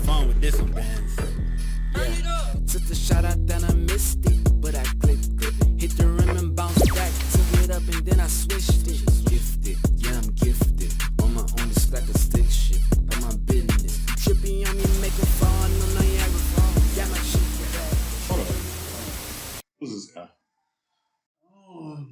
Fun with this one, bands. Yeah. Took the shot out, then I missed it, but I clipped it. Hit the rim and bounced back, took it up and then I switched it. Gifted, yeah, I'm gifted. On my own, it's like a stick shift. Got my business. Trippy on me, make a fall, no Niagara Falls. Got my shit back. Hold up. Who's this guy? Oh,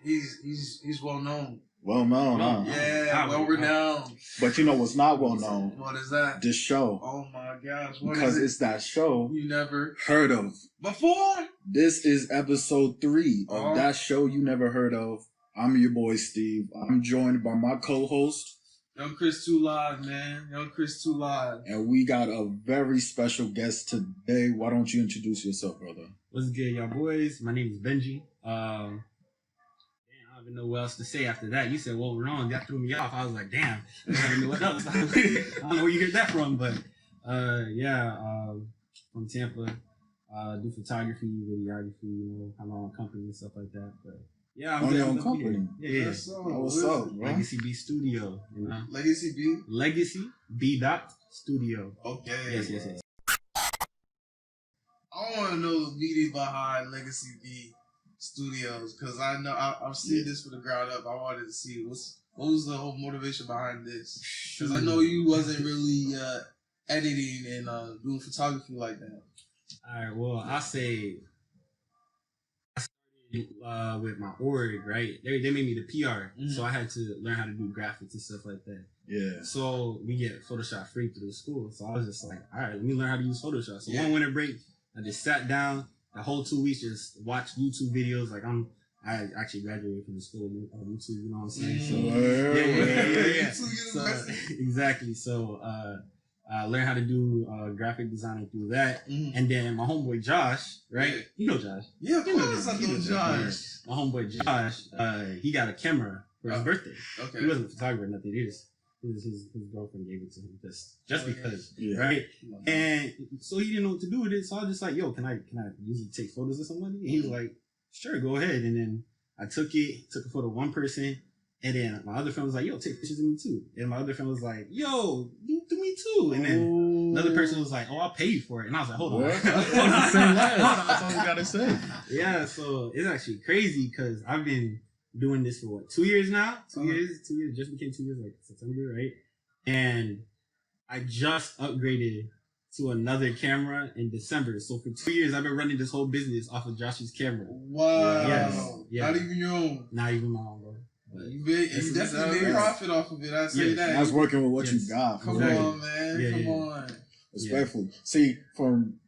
he's well known. Well known, huh? Yeah, well renowned. But you know what's not well known? What is that? This show. Oh my gosh, what Because is it? it's that show You never heard of. before? This is episode 3 of that show you never heard of. I'm your boy Steve. I'm joined by my co-host. Young Chris Too Live, man. Young Chris Too Live. And we got a very special guest today. Why don't you introduce yourself, brother? What's good, y'all boys? My name is Benji. I don't even know what else to say after that. You said, well, wrong. That threw me off. I was like, damn. I don't know what else. I don't know where you heard that from, but from Tampa. Do photography, videography, have my own company and stuff like that. But yeah, I'm on your own company. Yeah. What's up, bro? Legacy B Studio, Legacy B? Legacy B dot Studio. Okay. Yes. I want to know the meaning behind Legacy B Studios, because I know I've seen this from the ground up. I wanted to see what was the whole motivation behind this, because I know you wasn't really editing and doing photography like that. All right, well, I say I started with my org, right? They made me the PR, so I had to learn how to do graphics and stuff like that. Yeah. So we get Photoshop free through the school. So I was just like, all right, let me learn how to use Photoshop. So one winter break, I just sat down the whole 2 weeks, just watched YouTube videos. Like I actually graduated from the school on YouTube, you know what I'm saying? So yeah. So, exactly. So I learned how to do graphic designing through that. And then my homeboy Josh, right? Yeah. You know Josh. Yeah, of course I know Josh. Yeah. My homeboy Josh, he got a camera for his birthday. Okay. He wasn't a photographer or nothing. His girlfriend gave it to him just because, right? And so he didn't know what to do with it. So I was just like, yo, can I use it to take photos of somebody? And he was like, sure, go ahead. And then I took a photo of one person. And then my other friend was like, yo, take pictures of me too. And my other friend was like, yo, do me too. And then another person was like, oh, I'll pay you for it. And I was like, hold on. That's all you gotta say. Yeah, so it's actually crazy because I've been doing this for 2 years now? 2 years, just became 2 years, like September, right? And I just upgraded to another camera in December. So for 2 years, I've been running this whole business off of Josh's camera. Wow. Yes. Yeah. Not even your own. Not even my own, bro. You definitely made profit off of it. I say that. That's working with what you got. Come on, man. Come on. Respectfully. See, from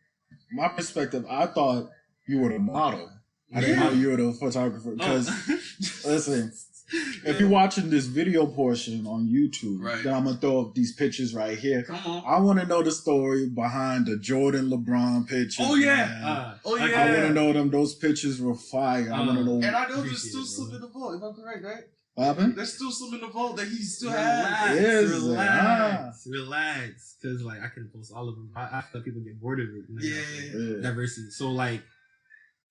my perspective, I thought you were the model. I didn't know you were the photographer. Because, listen, if you're watching this video portion on YouTube, then I'm going to throw up these pictures right here. Come on. I want to know the story behind the Jordan LeBron pictures. Oh, yeah. I want to know those pictures were fire. I want to know. And I know there's still some in the vault, if I'm correct, right? What happened? There's still some in the vault that he still has. Relax. Because, like, I couldn't post all of them. I feel like people get bored of it. Yeah. Diversity. So, like,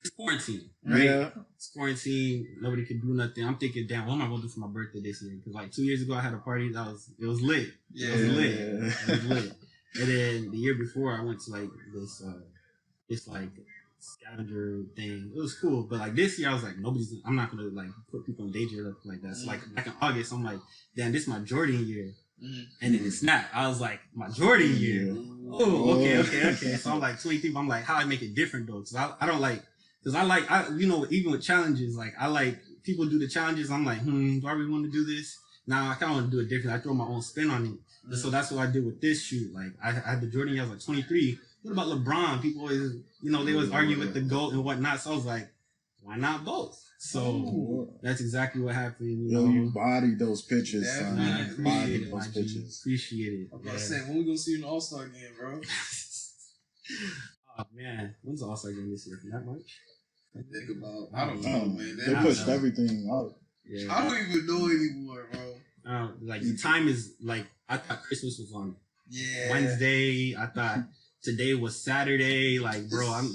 it's quarantine, right? Yeah. It's quarantine. Nobody can do nothing. I'm thinking, damn, what am I going to do for my birthday this year? Because, like, 2 years ago, I had a party. It was lit. Yeah. It was lit. And then the year before, I went to, like, this like, scavenger thing. It was cool, but like this year I was like, I'm not gonna like put people in danger like that. So like back in August, I'm like, damn, this is my Jordan year. And then it snapped. I was like, my Jordan year. Oh, okay. So I'm like 23, but I'm like, how I make it different though? Cause I don't like, even with challenges, like I like people do the challenges. I'm like, do I really want to do this? Now I kind of want to do it different. I throw my own spin on it. So that's what I did with this shoot. Like I had the Jordan year, I was like 23. What about LeBron? People always, they always argue with the GOAT and whatnot. So I was like, why not both? So that's exactly what happened. You bodied those pictures, Appreciate it. I'm about to say, when we gonna see you in the All-Star game, bro? Oh man, when's the All-Star game this year? Not much. Think about. I don't know, man. They pushed everything out. Yeah. I don't even know anymore, bro. Like the time is like I thought Christmas was on Yeah. Wednesday. I thought today was Saturday. Like, bro, I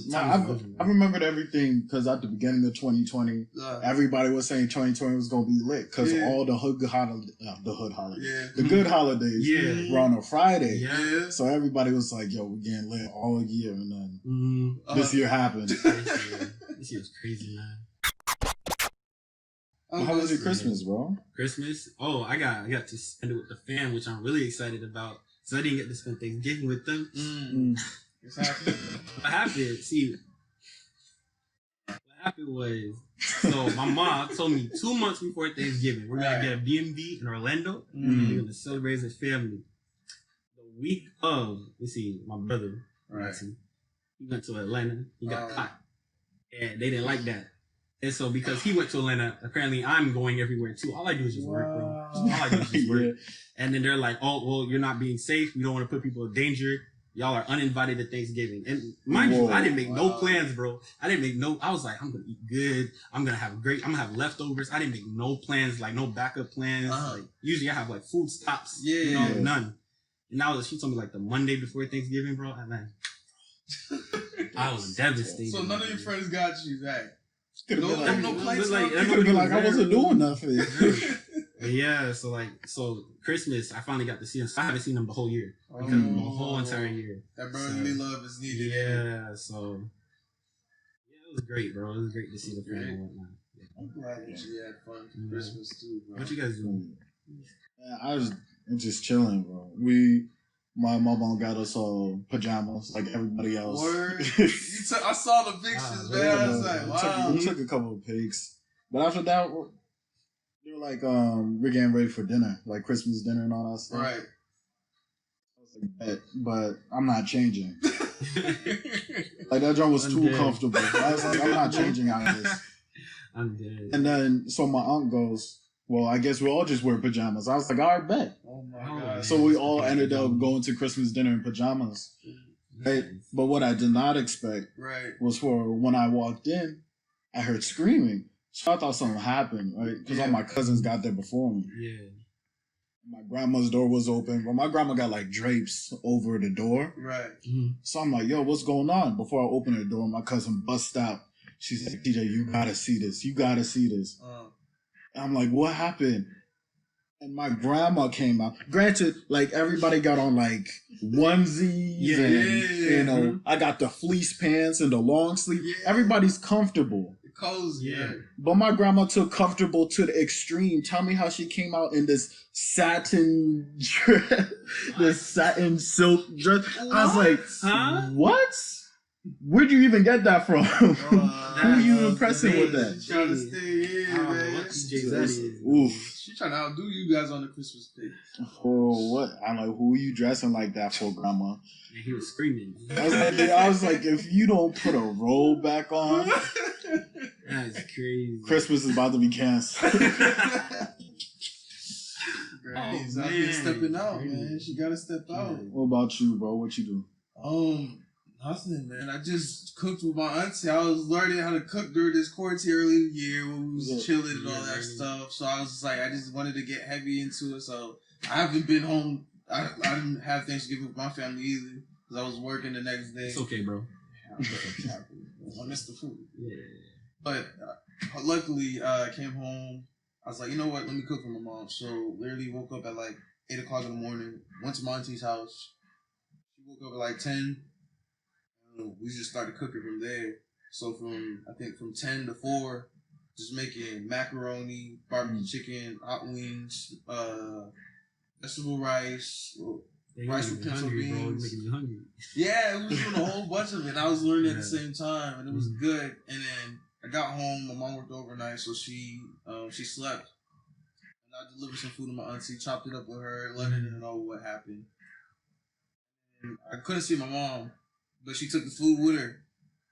remembered everything because at the beginning of 2020, everybody was saying 2020 was gonna be lit because all the good holidays were on a Friday. Yeah. So everybody was like, "Yo, we're getting lit all year," and then this year happened. This year's crazy, man. How was your Christmas, bro? Christmas? Oh, I got to spend it with the fam, which I'm really excited about. So I didn't get to spend Thanksgiving with them. What's happening? What happened was, so my mom told me 2 months before Thanksgiving, we're going to get a B&B in Orlando. And we're going to celebrate as a family. The week of, my brother, he went to Atlanta. He got caught. And they didn't like that. And so because he went to Atlanta, apparently I'm going everywhere too. All I do is just work, bro. All I do is just work. And then they're like, oh, well, you're not being safe. We don't want to put people in danger. Y'all are uninvited to Thanksgiving. And mind you, I didn't make no plans, bro. I was like, I'm going to eat good. I'm going to have leftovers. I didn't make no plans, like no backup plans. Like usually I have like food stops. None. And now she told me like the Monday before Thanksgiving, bro. And then I was devastated. So none of your friends got you that. No plates. Like, it could have been like I wasn't doing nothing. Yeah, so Christmas, I finally got to see him. So I haven't seen him the whole year. The whole entire year. That brotherly love is needed. Yeah, so it was great, bro. It was great to see the family and whatnot. Yeah. I'm glad that you had fun for Christmas too, bro. What you guys doing? I'm just chilling, bro. My mom got us all pajamas like everybody else. Word. I saw the pictures, man. I was like, wow. We took a couple of pics. But after that, they were like, we're getting ready for dinner, like Christmas dinner and all that stuff. Right. I was like, but I'm not changing. Like, that joint was too comfortable. I was like, I'm not changing out of this. I'm dead. And then, so my aunt goes, well, I guess we all just wear pajamas. I was like, all right, bet. Oh my God. So we all ended up going to Christmas dinner in pajamas. Right? But what I did not expect was for when I walked in, I heard screaming. So I thought something happened, right? Because all my cousins got there before me. Yeah. My grandma's door was open, but my grandma got like drapes over the door. Right. So I'm like, yo, what's going on? Before I open the door, my cousin busts out. She's like, TJ, you gotta see this. You gotta see this. I'm like, what happened? And my grandma came out. Granted, like everybody got on like onesies and you know, I got the fleece pants and the long sleeve. Everybody's comfortable. Cozy. But my grandma took comfortable to the extreme. Tell me how she came out in this satin dress, this satin silk dress. What? I was like, what? Where'd you even get that from? Who are you impressing with that? She's trying to stay here, man. Oof. She's trying to outdo you guys on the Christmas page. Oh, what? I'm like, who are you dressing like that for, Grandma? And he was screaming. I was like, if you don't put a robe back on, that's crazy. Christmas is about to be canceled. Granny's out here stepping out, man. She gotta step out. What about you, bro? What you do? Nothing, man. I just cooked with my auntie. I was learning how to cook during this quarantine early in the year when we was chilling and all that stuff. So I was just like, I just wanted to get heavy into it. So I haven't been home. I didn't have Thanksgiving with my family either because I was working the next day. It's okay, bro. I missed the food. Yeah. But luckily, I came home. I was like, you know what? Let me cook for my mom. So literally woke up at like 8 o'clock in the morning. Went to my auntie's house. She woke up at like 10. We just started cooking from there. So from 10 to 4, just making macaroni, barbecue chicken, hot wings, vegetable rice, rice with pencil beans. Bro. Making me hungry. Yeah, we was doing a whole bunch of it. And I was learning at the same time, and it was good. And then I got home. My mom worked overnight, so she slept. And I delivered some food to my auntie, chopped it up with her, let her know what happened. And I couldn't see my mom, but she took the food with her.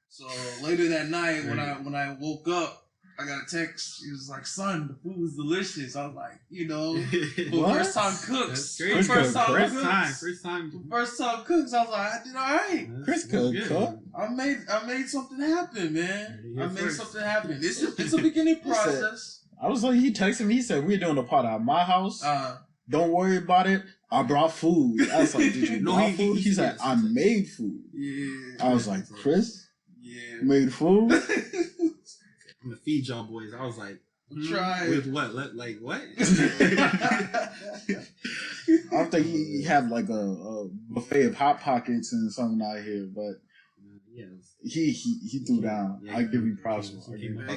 So later that night, when I woke up, I got a text. She was like, "Son, the food was delicious." I was like, first time cooks. First time cooks. I was like, I did all right. Chris could cook. I made something happen, man. I made something happen. It's a beginning process. I was like, he texted me. He said, "We're doing a pot at my house. Don't worry about it. I brought food. I was like, did you No, brought food? He said, I made food. Yeah. I was like, Chris? Yeah. Made food? I'm gonna feed y'all boys. I was like, Try with what? Like what? I think he had like a buffet of Hot Pockets and something out here, but he threw down. Yeah, I give you props. Thank you, man. I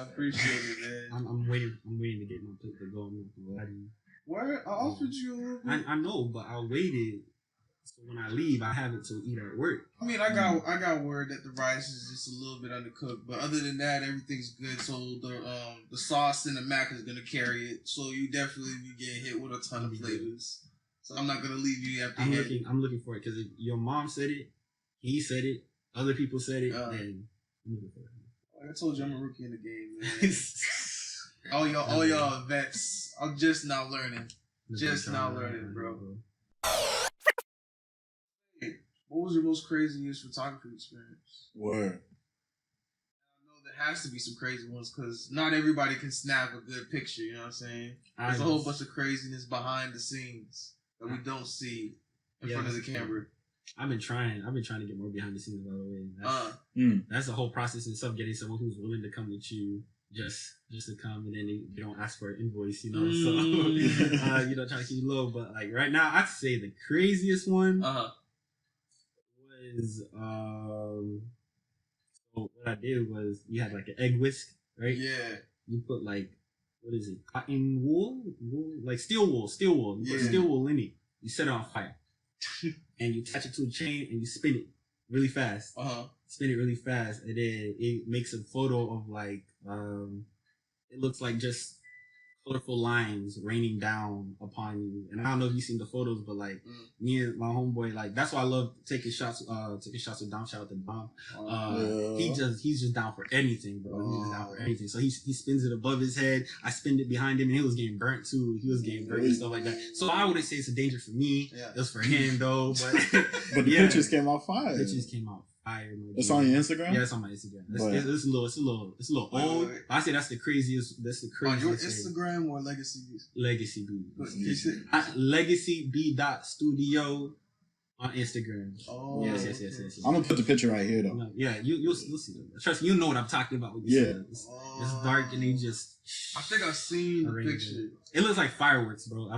appreciate it, man. I'm waiting to get my plate to go. I'm not gonna lie to you. Where I offered you a little bit. I know, but I waited. So when I leave, I have it to eat at work. I mean, I got word that the rice is just a little bit undercooked, but other than that, everything's good. So the sauce and the mac is gonna carry it. So you definitely be getting hit with a ton of flavors. So I'm not gonna leave you empty. I'm looking for it because if your mom said it, he said it, other people said it, then I'm looking for it. Like I told you, I'm a rookie in the game, man. all y'all vets. I'm just now learning. Just now learning, bro. What was your most craziest photography experience? Word. I know there has to be some crazy ones because not everybody can snap a good picture. You know what I'm saying? There's a whole bunch of craziness behind the scenes that we don't see in front of the camera. I've been trying to get more behind the scenes, by the way. That's the whole process in itself, getting someone who's willing to come with you just to come, and then they don't ask for an invoice, you know. So you know, trying to keep you low. But like right now, I'd say the craziest one was so what I did was you had like an egg whisk, right? Yeah. You put like, what is it? Cotton wool, like steel wool. You put steel wool in it. You set it on fire. And you attach it to a chain and you spin it really fast. Spin it really fast, and then it makes a photo of like it looks like just colorful lines raining down upon you. And I don't know if you've seen the photos, but like me and my homeboy, like that's why I love taking shots with Dom. Shout out to Dom. He's just down for anything, bro. He's just down for anything. So he spins it above his head. I spinned it behind him, and he was getting burnt too. He was getting burnt and stuff like that. So I wouldn't say it's a danger for me. Yeah. It was for him though. But but the pictures came out fire. Pictures came out. It's on your Instagram? Yeah, it's on my Instagram. It's a little old. Wait. I say that's the craziest. On your Instagram or Legacy B? Legacy B. Legacy B. Studio on Instagram. Oh, yes. I'm gonna put the picture right here though. Yeah, you'll see them. Trust me, you know what I'm talking about. When you see it. It's dark and you just. I think I've seen the picture. It looks like fireworks, bro. I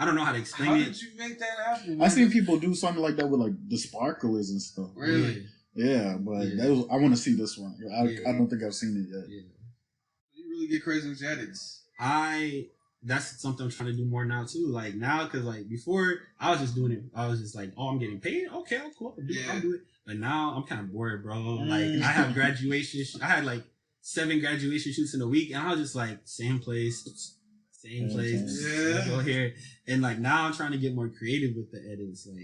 don't know how to explain it. How did you make that happen? I seen people do something like that with like the sparklers and stuff. Really? Yeah, but I want to see this one. I don't think I've seen it yet. Yeah. You really get crazy with your edits. That's something I'm trying to do more now too. Like now, because like before I was just doing it. I was just like, oh, I'm getting paid. Okay, I'm cool. I'll do it. But now I'm kind of bored, bro. Like I have graduation. I had like 7 graduation shoots in a week, and I was just like, same place. Go here. And like now I'm trying to get more creative with the edits. Like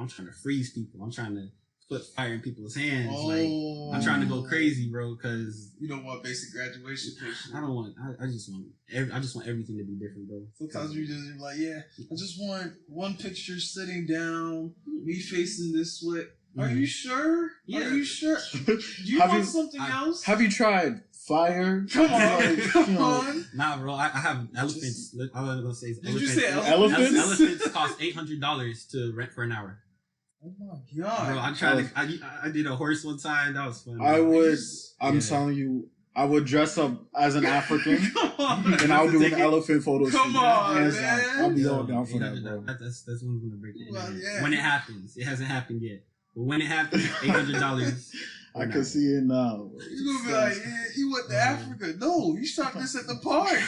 I'm trying to freeze people. I'm trying to put fire in people's hands. Like I'm trying to go crazy, bro, because you don't want basic graduation pictures. I don't want. I just want everything to be different, bro. Sometimes you just be like, I just want one picture sitting down, me facing this way. Are you sure? Yeah. Are you sure? Do you want something else? Have you tried fire? Come on. Nah, bro. I have elephants. All I was gonna say is elephants. Did you say elephants? Elephants cost $800 to rent for an hour. Oh my god, bro! I'm trying to. I did a horse one time. That was fun. I'm telling you, I would dress up as an African and I'll do an elephant photo shoot. Come on, man. I'll be all down for that, bro. That's one's gonna break the internet. When it happens, it hasn't happened yet. But when it happens, $800. I can see it now. You gonna be like, he went to Africa. No, you shot this at the park.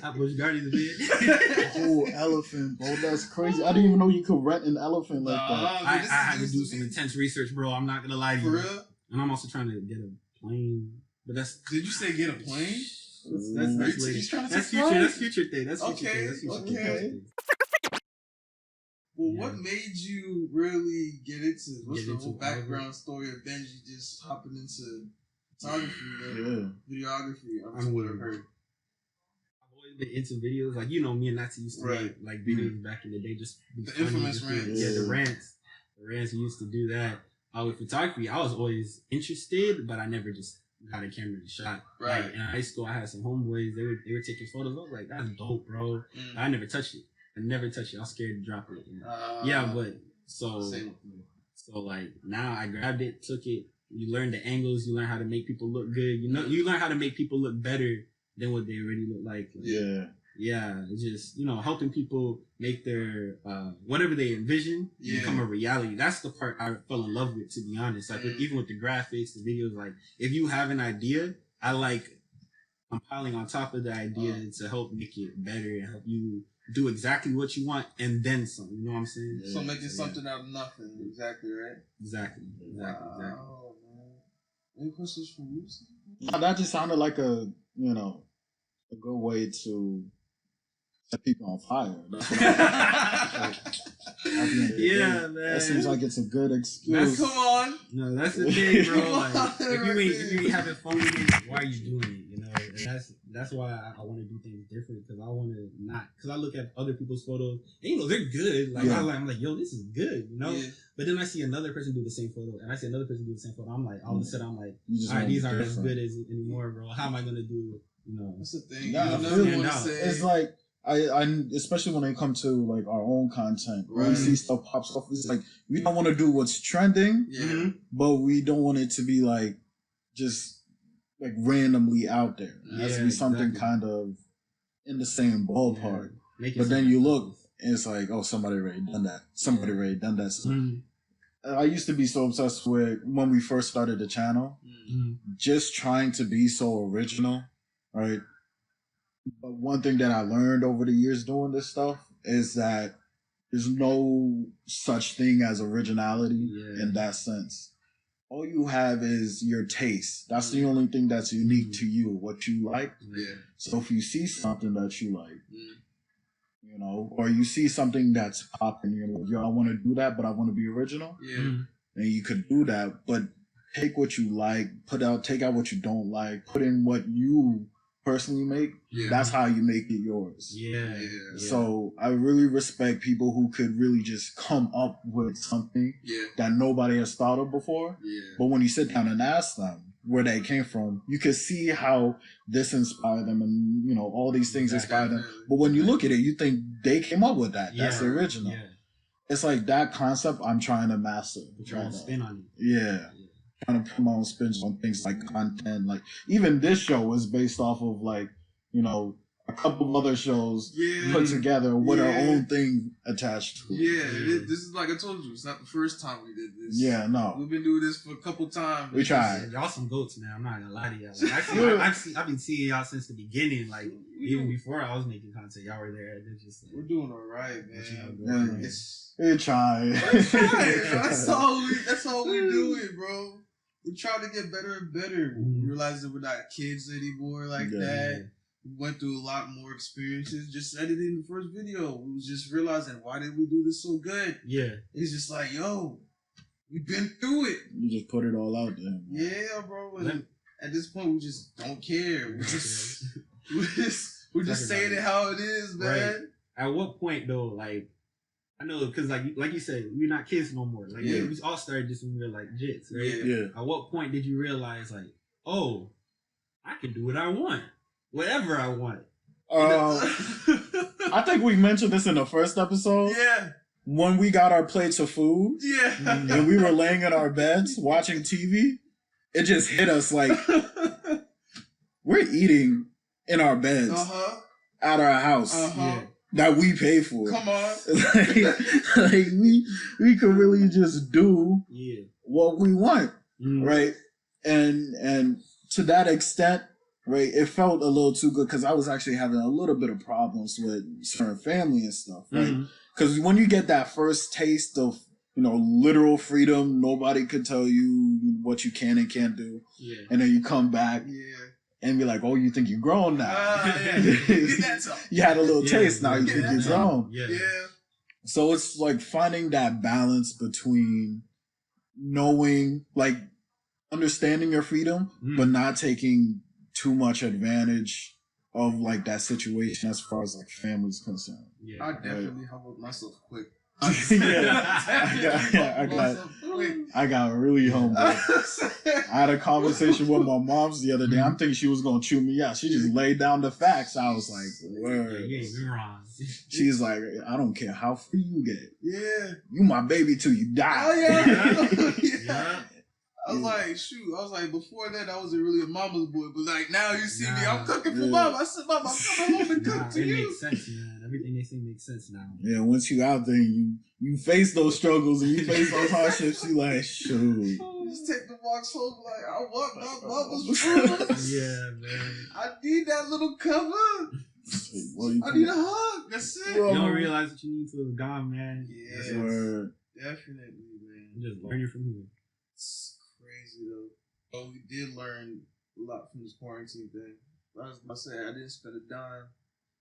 I was guarding the bed. Oh, elephant, bro. That's crazy. I didn't even know you could rent an elephant like that. I had to do some intense research, bro. I'm not gonna lie to you. For real? And I'm also trying to get a plane. But that's. Did you say get a plane? That's future thing. That's future thing. Okay. Well, what made you really get into this? What's the whole background story of Benji just hopping into photography and videography? I'm what I've heard. I've always been into videos. Like, you know, me and Natty used to make like videos back in the day. Just the infamous rants. Yeah, the rants. The rants, we used to do that. With photography, I was always interested, but I never just got a camera and shot. Like, in high school, I had some homeboys. They were taking photos. I was like, that's dope, bro. I never touched it. I never touch it. I was scared to drop it. Yeah, but so like now I grabbed it, took it. You learn the angles. You learn how to make people look good. You learn how to make people look better than what they already look like. Yeah. It's just helping people make their whatever they envision become a reality. That's the part I fell in love with, to be honest. Like even with the graphics, the videos. Like if you have an idea, I'm piling on top of the idea to help make it better and help you do exactly what you want and then some. You know what I'm saying? So making something out of nothing. Exactly, right? Exactly. Wow, man. Any questions from you? No, that just sounded like a good way to set people on fire. That's what man. That seems like it's a good excuse. Come on. No, that's the thing, bro. Like, if you ain't having fun with it, why are you doing it? And that's why I want to do things different, because I want to because I look at other people's photos and they're good. Like I'm like, yo, this is good, Yeah. But then I see another person do the same photo, and I see another person do the same photo. I'm like, all of a sudden, I'm like, all right, these aren't as good as anymore, bro. How am I gonna do? That's the thing. It's like. I especially when it comes to like our own content, when we see stuff pops up, it's like we don't want to do what's trending, but we don't want it to be like just like randomly out there. It has to be something kind of in the same ballpark. But then you look and it's like, oh, somebody already done that. Somebody already done that. So I used to be so obsessed with when we first started the channel, just trying to be so original, right? But one thing that I learned over the years doing this stuff is that there's no such thing as originality in that sense. All you have is your taste. That's the only thing that's unique to you, what you like. So if you see something that you like, or you see something that's popping, you're like, yo, I want to do that, but I want to be original. Then you could do that, but take what you like, take out what you don't like, put in what you personally make. That's how you make it yours. So I really respect people who could really just come up with something that nobody has thought of before. But when you sit down and ask them where they came from, you can see how this inspired them, and all these things inspired them. But when you look at it, you think they came up with that. That's the original. It's like that concept I'm trying to master. Trying to spin on it. Trying to put my own spins on things like content. Like even this show was based off of like, a couple of other shows put together with our own thing attached to it. This is like I told you, it's not the first time we did this. No. We've been doing this for a couple times. We tried. Y'all some goats, man. I'm not gonna lie to y'all. Like, I've been seeing y'all since the beginning. Like even before I was making content, y'all were there. And it's just like, we're doing all right, man. We're trying. That's all we doing, bro. We're trying to get better and better. We realize that we're not kids anymore like that. We went through a lot more experiences. Just editing the first video, we was just realizing, why did we do this so good? It's just like, yo, we've been through it. You just put it all out there. Yeah, bro. And at this point, we just don't care. We're just saying it how it is, man. At what point though, like, I know, because like you said, we're not kids no more. Like we all started just when we were like jits, right? At what point did you realize, like, oh, I can do what I want, whatever I want? I think we mentioned this in the first episode. When we got our plates of food, and we were laying in our beds watching TV, it just hit us like we're eating in our beds at our house. That we pay for. Come on. like we could really just do what we want. Right? And to that extent, right, it felt a little too good because I was actually having a little bit of problems with certain family and stuff, right? Because when you get that first taste of, literal freedom, nobody could tell you what you can and can't do. And then you come back and be like, oh, you think you're grown now. You had a little taste, now you think you're grown. So it's like finding that balance between knowing, like, understanding your freedom, but not taking too much advantage of, like, that situation as far as, like, family's concerned. I definitely humbled myself quick. I got really humble. I had a conversation with my mom's the other day. I'm thinking she was gonna chew me out. She just laid down the facts. I was like, word. You ain't wrong. She's like, I don't care how free you get. Yeah. You my baby till you die. Oh yeah. I was like, shoot. I was like, before that, I wasn't really a mama's boy, but like now you see me, I'm cooking for mama. I said, mama, I'm coming home and cook to it you. It makes sense, man. Everything they say makes sense now. Yeah, once you out there, you face those struggles and you face those hardships. You like, shoot. Just take the box home like, I want my mama's food. Yeah, man. I need that little cover. I need a hug. That's it. You don't realize what you need till it's gone, man. Yeah, definitely, man. You just learn it from here. It's crazy though. Oh, we did learn a lot from this quarantine thing. I was about to say I didn't spend a dime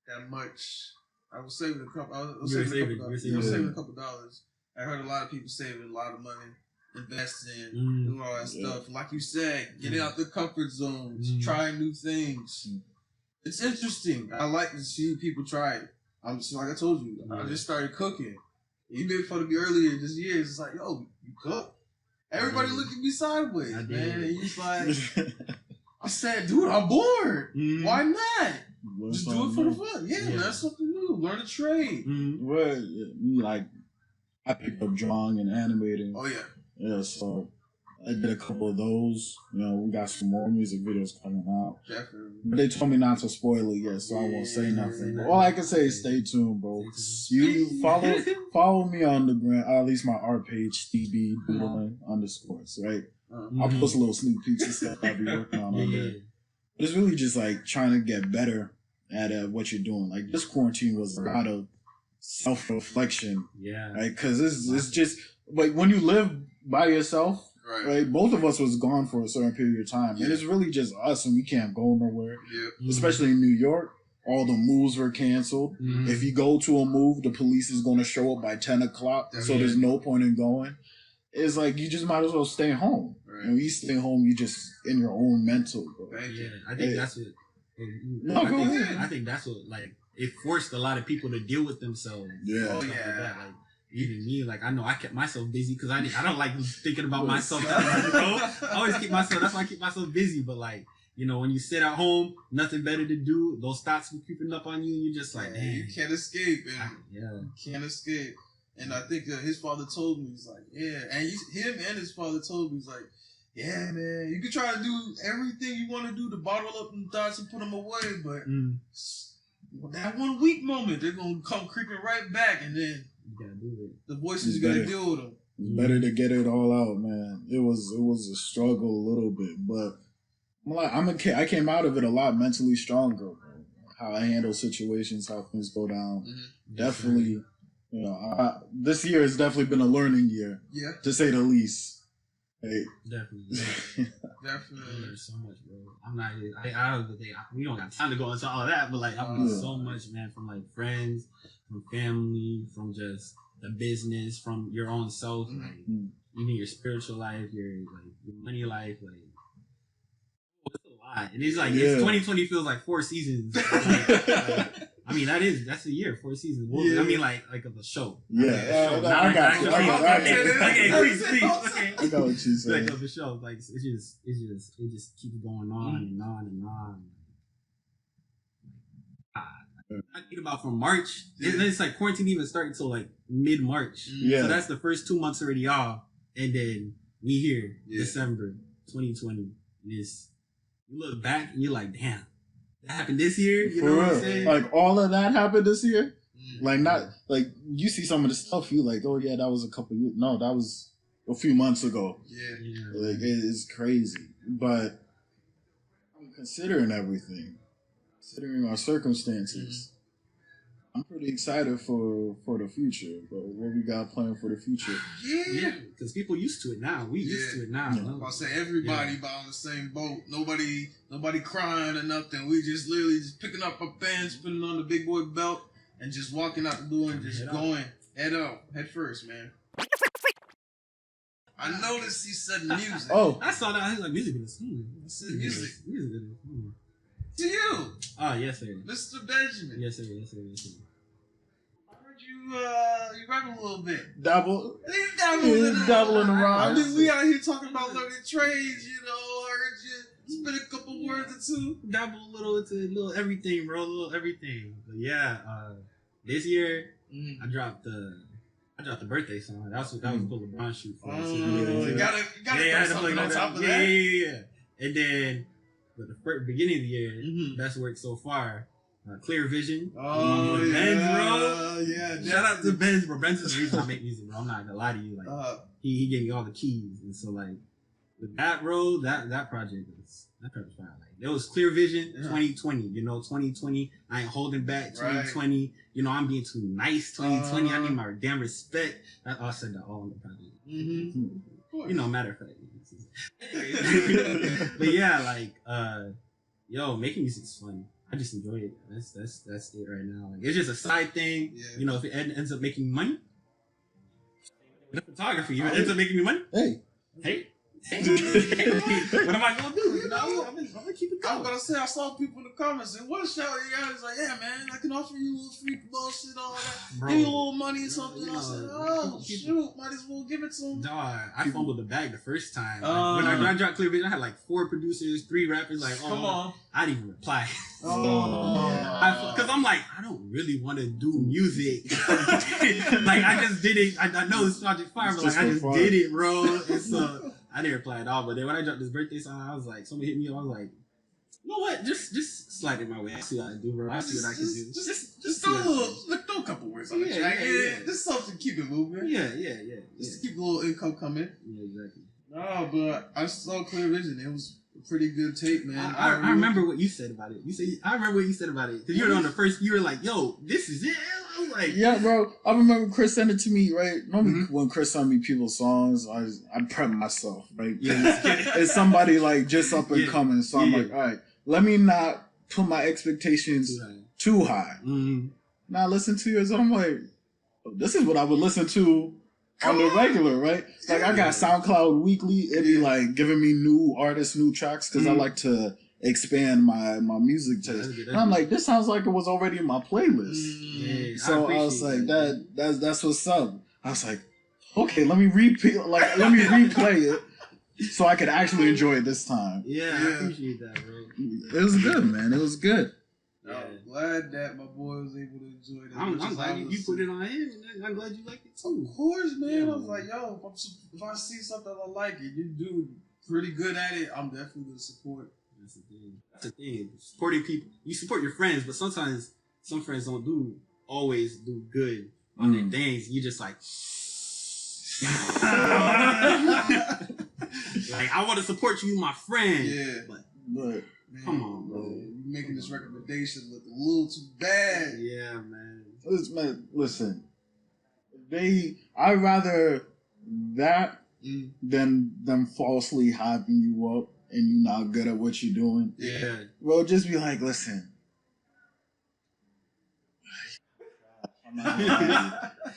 that much. I was saving a couple. I was saving a couple dollars. I heard a lot of people saving a lot of money, investing, doing all that stuff. Like you said, getting out the comfort zones, trying new things. It's interesting. I like to see people try it. I'm just like I told you. I just started cooking. Even for the earlier this year, it's like, yo, you cook. Everybody look at me sideways, man. And he's like, I said, dude, I'm bored. Why not? Just do it for the fun. Yeah, learn something new. Learn a trade. Well, I picked up drawing and animating. Oh, yeah. Yeah, so I did a couple of those. You know, we got some more music videos coming out. Definitely. But they told me not to spoil it yet, so I won't say nothing. All I can say is stay tuned, bro. You follow me on the gram, at least my art page, TB Doodling _, right? I'll post a little sneak peeks and stuff I'll be working on there. But it's really just like trying to get better at what you're doing. Like this quarantine was a lot of self-reflection. Yeah. Right? Because it's just like when you live by yourself, right? Both of us was gone for a certain period of time. And it's really just us and we can't go nowhere. Especially in New York. All the moves were canceled. If you go to a move, the police is going to show up by 10 o'clock. So there's no point in going. It's like you just might as well stay home. And when you stay home, you just in your own mental. Yeah, I think that's what. I think that's what it forced a lot of people to deal with themselves. Yeah. Oh yeah. Like even me, like I know I kept myself busy because I don't like thinking about myself. I always keep myself. That's why I keep myself busy. But like when you sit at home, nothing better to do. Those thoughts be creeping up on you, and you're just like, man, you can't escape. You can't escape. And I think his father told me, he's like, and him and his father told me, he's like, yeah, man, you can try to do everything you want to do to bottle up them thoughts and put them away, but that 1 week moment, they're going to come creeping right back, and then you gotta do it. The voices, you got to deal with them. It's better to get it all out, man. It was a struggle a little bit, but I came out of it a lot mentally stronger, bro. How I handle situations, how things go down. Definitely, this year has definitely been a learning year, to say the least. Hey. Definitely. There's so much, bro. I'm not. We don't got time to go into all of that, but like I've learned so much, man, from like friends, from family, from just the business, from your own self, like even your spiritual life, your money life, like. It's a lot, and it's like it's 2020 feels like 4 seasons. I mean, that's a year, 4 seasons. I mean, like of a show. I got you. Okay, please. Okay. I got what you saying. Like of a show, like it just keeps going on and on and on. I think about from March. It's like quarantine even started until like mid-March. So that's the first 2 months already off, and then we here December 2020. And you look back and you're like, damn. That happened this year, you know what I'm saying? Like all of that happened this year. Like not like you see some of the stuff you like. Oh yeah, that was a couple years. No, that was a few months ago. Like it's crazy. But I'm considering everything, considering our circumstances. I'm pretty excited for the future, but what we got planned for the future. Yeah, because people used to it now. We used to it now. I'm about to say everybody on the same boat. Nobody crying or nothing. We just literally just picking up our pants, putting on the big boy belt, and just walking out the door and just going head first, man. I noticed he said music. I saw that. I was like, music in the scene. I said music. Music in the scene. To you. Oh, yes, sir. Mr. Benjamin. Yes, sir. I heard you rapping a little bit. Dabble. Dabble in the rhyme. I mean, we out here talking about learning trades, you know. I heard you spit a couple words or two. Dabble a little into a little everything, bro. A little everything. But yeah, this year I dropped the birthday song. That was a cool LeBron shoot for us. You gotta throw something on top of that. Yeah. And then, but the beginning of the year, best work so far. Clear Vision. Oh, yeah. Benz, bro. Yeah. Shout out to Benz, bro. Benz is the reason I make music, bro. I'm not gonna lie to you. Like, he gave me all the keys. And so, like, with that, bro, that project was fine. Like, it was Clear Vision 2020. You know, 2020. I ain't holding back 2020. Right. You know, I'm being too nice 2020. I need my damn respect. I said that all on the project. You know, matter of fact. But yeah, like, making music is fun. I just enjoy it. That's it right now. Like, it's just a side thing. Yeah. You know, if it ends up making money, the photography, if it ends up making me money, hey. What am I gonna do? You know, I'm gonna keep it going. I'm gonna say I saw people in the comments and what shout you guys like, yeah, man, I can offer you a little free bullshit, all that. Bro, give you a little money or something. I said, oh shoot, might as well give it to them. Dog, I fumbled the bag the first time. When I dropped Clear Vision, I had like 4 producers, 3 rappers. Like, come on, I didn't even reply. Because I'm like, I don't really want to do music. Like, I just did it. I know this project fire, but like, I just did it, bro. It's I didn't reply at all, but then when I dropped this birthday song, I was like, somebody hit me up, I was like, you know what? Just slide it my way. I see what I do, bro. I see what I can do. Just throw a couple words on the track. Yeah. Just something to keep it moving. Yeah. Just to keep a little income coming. Yeah, exactly. No, but I saw Clear Vision. It was a pretty good take, man. I remember what you said about it. I remember what you said about it. Because you were on the first, you were like, yo, this is it. I was like, yeah, bro. I remember Chris sent it to me, right? Normally when Chris sent me people's songs, I prep myself, right? Yeah. It's somebody like just up and coming. So I'm like, all right, let me not put my expectations too high. Now I listen to yours, and I'm like, this is what I would listen to on the regular, right? Like, I got SoundCloud weekly. It'd be like giving me new artists, new tracks, because I like to expand my music taste. And I'm like, this sounds like it was already in my playlist. So I was like, that's what's up. I was like, okay, let me replay it so I could actually enjoy it this time. Yeah, I appreciate that, bro. It was good, man. It was good. I'm glad that my boy was able to enjoy that. I'm glad you put it on him, and I'm glad you like it too. Of course, man. I was like, yo, if I see something I like it, you do pretty good at it, I'm definitely going to support. That's the thing. Supporting people. You support your friends, but sometimes some friends don't always do good on their things. You just like, like, I want to support you, my friend. Yeah. But man, come on, bro. You making this recommendation look a little too bad. Yeah, man. Listen, I'd rather that than them falsely hyping you up and you're not good at what you're doing. Yeah. Bro, just be like, listen.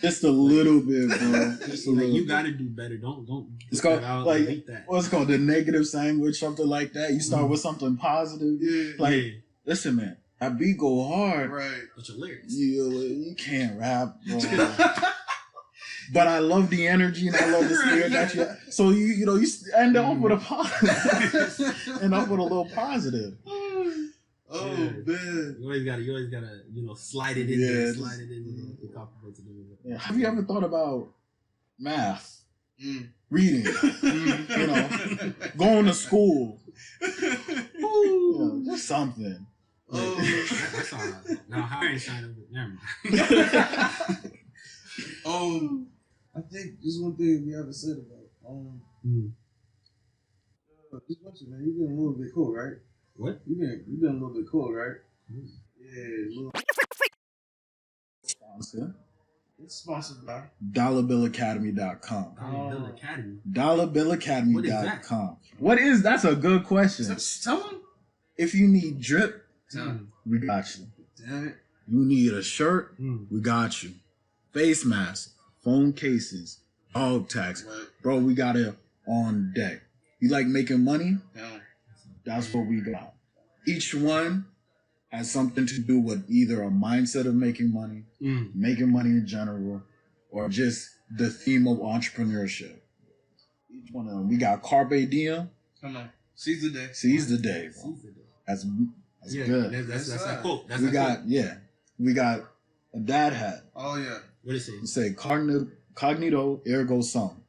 Just a little bit, bro. Just a little. You gotta do better. Don't. It's called what's it called, the negative sandwich, something like that. You start with something positive. Yeah. Listen, man, that beat go hard. Right. But your lyrics. You can't rap, bro. But I love the energy and I love the spirit that you. So you end up with a positive. End up with a little positive. Oh man! You always gotta slide it in there, slide it in the compliment to them. Yeah. Have you ever thought about math, reading, going to school, just something? That's all right. Now hiring sign up, never mind. I think there's one thing we haven't said about. Just watch it, man. You've been a little bit cool, right? What? You've been a little bit cool, right? Yeah, a little. Sponsor. It's sponsored by DollarBillAcademy.com. Dollar Bill Academy. DollarBillAcademy.com. What is? That's a good question. Tell them. If you need drip, we got you. Damn it. You need a shirt, we got you. Face mask, phone cases, dog tags. Bro, we got it on deck. You like making money? Yeah. That's what we got. Each one has something to do with either a mindset of making money in general, or just the theme of entrepreneurship. Each one of them. We got Carpe Diem. Come on. Seize the day. Seize the day, bro. That's good. That's that quote. That's we that got, quote. yeah. We got a dad hat. Oh, yeah. What is it? You say, cognito ergo sum.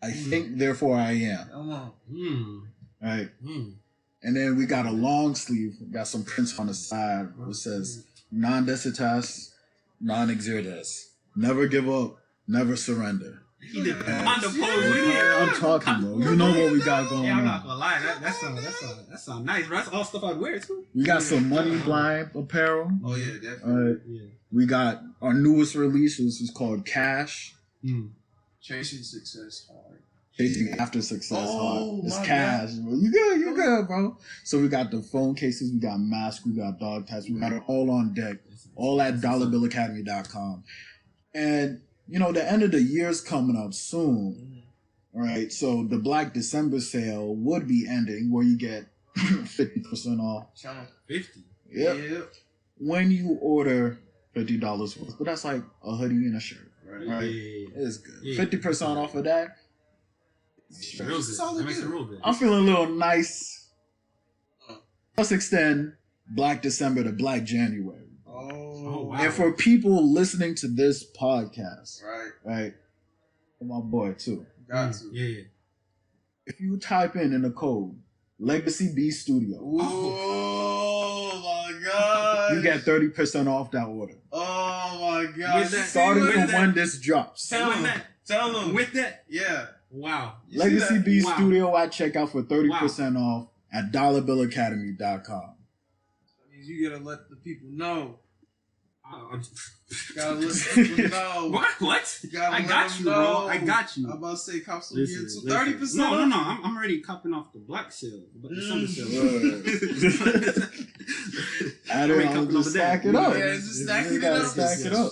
I think, therefore I am. Come on. Right? And then we got a long sleeve. Got some prints on the side. It says, non decitas, non exertas. Never give up, never surrender. He did that on the pose. I'm talking, bro. You know what we got going on. Yeah, I'm not gonna lie. That sound nice, bro. That's all stuff I'd wear too. We got some Money Blind apparel. Oh, yeah, definitely. Yeah. We got our newest release, which is called Cash. Chasing success hard. Chasing after success hard. It's my cash, bro. You good, bro. So we got the phone cases, we got masks, we got dog tags, we got it all on deck. All at dollarbillacademy.com. And, you know, the end of the year's coming up soon. All right. So the Black December sale would be ending where you get 50% off. 50? Yep. When you order $50 worth. But that's like a hoodie and a shirt. Right? Yeah. It's good. Yeah. 50% off of that. Real good. That makes it real good. I'm feeling a little nice. Let's extend Black December to Black January. Oh, wow. And for people listening to this podcast, right, and my boy too, got to. Yeah. if you type in the code Legacy B Studio, oh my god, you get 30% off that order. Oh my god, Starting from when this drops. Tell them with that. Yeah. Wow. Legacy B Studio at checkout for 30% off at dollarbillacademy.com. That means you gotta let the people know. Gotta let the people know. What? I got you, bro. I got you. I'm about to say cop some Listen, gear too. 30%. No. I'm already copping off the black sale, but the summer sale. I don't know, just stack it up. Yeah, just stacking it up. Stack it up.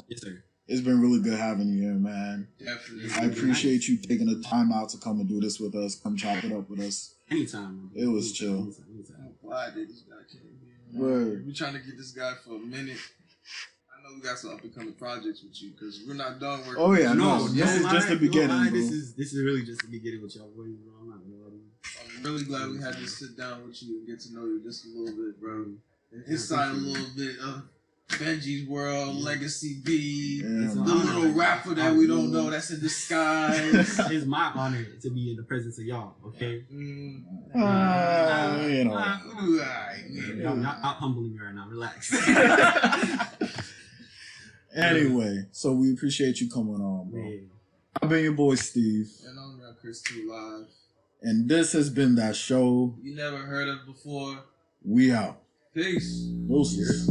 Yes, sir. It's been really good having you here, man. Definitely. I appreciate you taking the time out to come and do this with us. Come chop it up with us. Anytime. It was chill. I'm glad that this guy came here. Word. We're trying to get this guy for a minute. I know we got some up and coming projects with you because we're not done working. Oh yeah, no. This is just the beginning, bro. This is really just the beginning with y'all boys, bro. I'm not gonna lie to you. I'm really glad we had to sit down with you and get to know you just a little bit, bro. And inside a little bit of Benji's world, Legacy B, the little rapper that we don't know that's in disguise. It's my honor to be in the presence of y'all, okay? You know. Y'all not humbling me right now. Relax. Anyway, so we appreciate you coming on, bro. Yeah. I've been your boy, Steve. And I'm your Chris 2 Live. And this has been that show You never heard of before. we out. Peace. Deuces.